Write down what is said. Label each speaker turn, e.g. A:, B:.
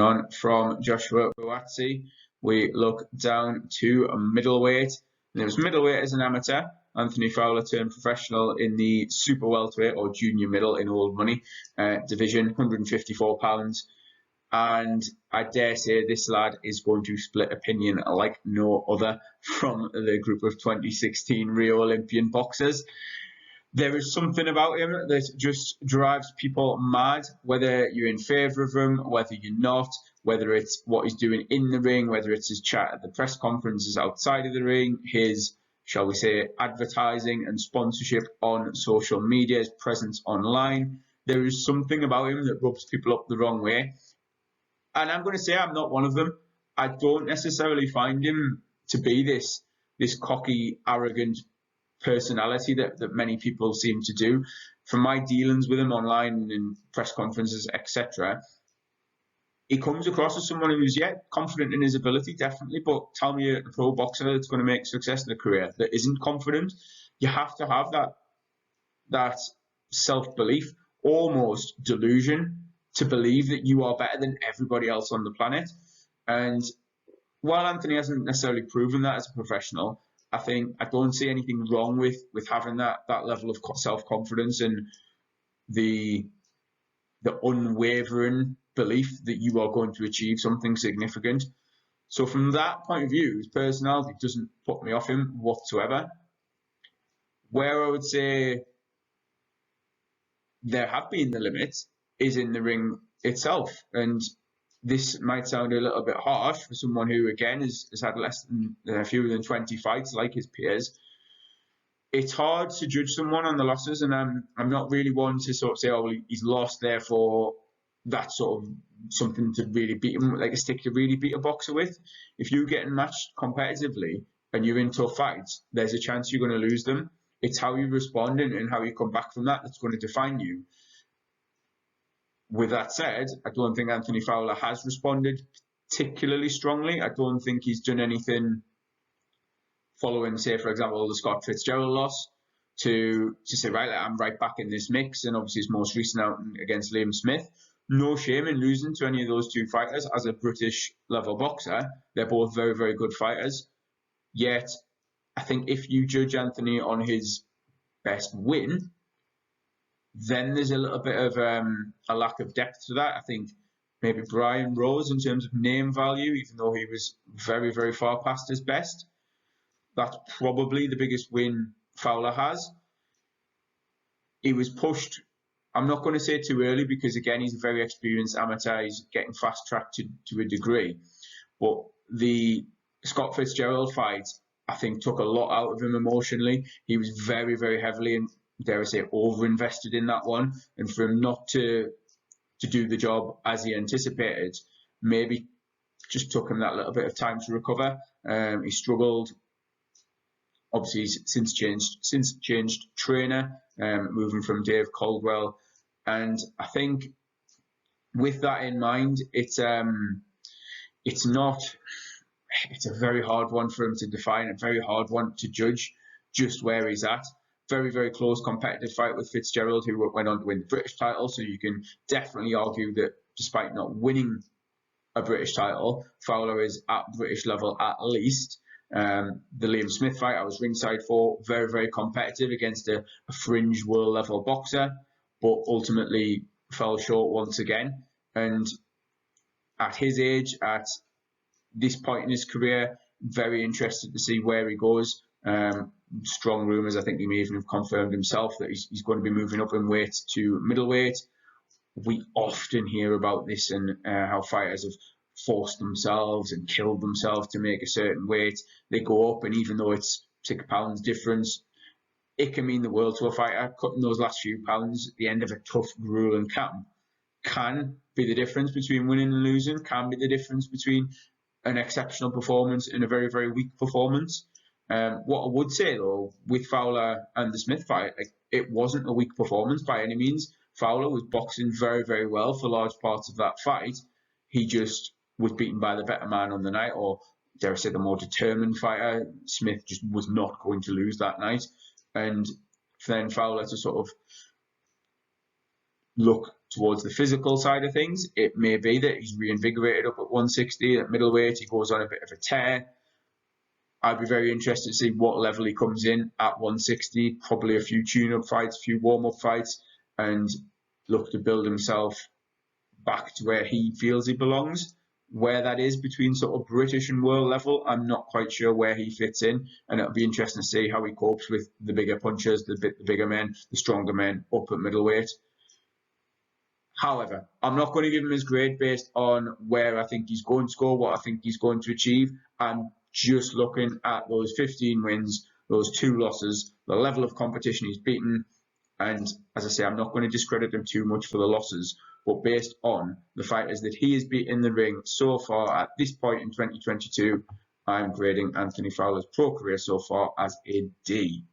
A: on from Joshua Buatsi, we look down to a middleweight. And it was middleweight as an amateur. Anthony Fowler turned professional in the super welterweight or junior middle in old money division, £154. And I dare say this lad is going to split opinion like no other from the group of 2016 Rio Olympian boxers. There is something about him that just drives people mad, whether you're in favour of him, whether you're not, whether it's what he's doing in the ring, whether it's his chat at the press conferences outside of the ring, his, shall we say, advertising and sponsorship on social media, his presence online. There is something about him that rubs people up the wrong way. And I'm going to say I'm not one of them. I don't necessarily find him to be this cocky, arrogant personality that many people seem to do. From my dealings with him online and in press conferences, etc., he comes across as someone who's, confident in his ability, definitely, but tell me a pro boxer that's going to make success in a career that isn't confident. You have to have that self-belief, almost delusion, to believe that you are better than everybody else on the planet. And while Anthony hasn't necessarily proven that as a professional, I don't see anything wrong with having that level of self-confidence and the unwavering belief that you are going to achieve something significant. So from that point of view, his personality doesn't put me off him whatsoever. Where I would say there have been the limits is in the ring itself. And this might sound a little bit harsh for someone who, again, has had fewer than 20 fights like his peers. It's hard to judge someone on the losses, and I'm not really one to sort of say, oh, well, he's lost, therefore that's sort of something to really beat him, like a stick to really beat a boxer with. If you're getting matched competitively and you're in tough fights, there's a chance you're going to lose them. It's how you respond and how you come back from that that's going to define you. With that said, I don't think Anthony Fowler has responded particularly strongly. I don't think he's done anything following, say, for example, the Scott Fitzgerald loss to say, right, I'm right back in this mix. And obviously his most recent outing against Liam Smith. No shame in losing to any of those two fighters as a British level boxer. They're both very, very good fighters. Yet, I think if you judge Anthony on his best win, then there's a little bit of a lack of depth to that. I think maybe Brian Rose, in terms of name value, even though he was very, very far past his best, that's probably the biggest win Fowler has. He was pushed, I'm not going to say too early, because again, he's a very experienced amateur. He's getting fast-tracked to a degree. But the Scott Fitzgerald fight, I think, took a lot out of him emotionally. He was very, very heavily, and dare I say, over-invested in that one. And for him not to do the job as he anticipated, maybe just took him that little bit of time to recover. He struggled. Obviously, he's since changed trainer, moving from Dave Caldwell. And I think with that in mind, it's a very hard one for him to define, a very hard one to judge just where he's at. Very, very close competitive fight with Fitzgerald, who went on to win the British title. So you can definitely argue that despite not winning a British title, Fowler is at British level at least. The Liam Smith fight I was ringside for, very, very competitive against a fringe world level boxer, but ultimately fell short once again. And at his age, at this point in his career, very interested to see where he goes. Strong rumours, I think he may even have confirmed himself that he's going to be moving up in weight to middleweight. We often hear about this and how fighters have forced themselves and killed themselves to make a certain weight. They go up, and even though it's £6 difference, it can mean the world to a fighter. Cutting those last few pounds at the end of a tough, grueling camp can be the difference between winning and losing, can be the difference between an exceptional performance and a very, very weak performance. What I would say, though, with Fowler and the Smith fight, it wasn't a weak performance by any means. Fowler was boxing very, very well for large parts of that fight. He just was beaten by the better man on the night, or dare I say, the more determined fighter. Smith just was not going to lose that night. And then Fowler to sort of look towards the physical side of things, it may be that he's reinvigorated up at 160. At middleweight, he goes on a bit of a tear. I'd be very interested to see what level he comes in at 160. Probably a few tune-up fights, a few warm-up fights, and look to build himself back to where he feels he belongs. Where that is between sort of British and world level, I'm not quite sure where he fits in, and it'll be interesting to see how he copes with the bigger punchers, the bigger men, the stronger men up at middleweight. However, I'm not going to give him his grade based on where I think he's going to score, what I think he's going to achieve. I'm just looking at those 15 wins, those 2 losses, the level of competition he's beaten, and as I say, I'm not going to discredit him too much for the losses, but based on the fighters that he has beat in the ring so far at this point in 2022, I'm grading Anthony Fowler's pro career so far as a D.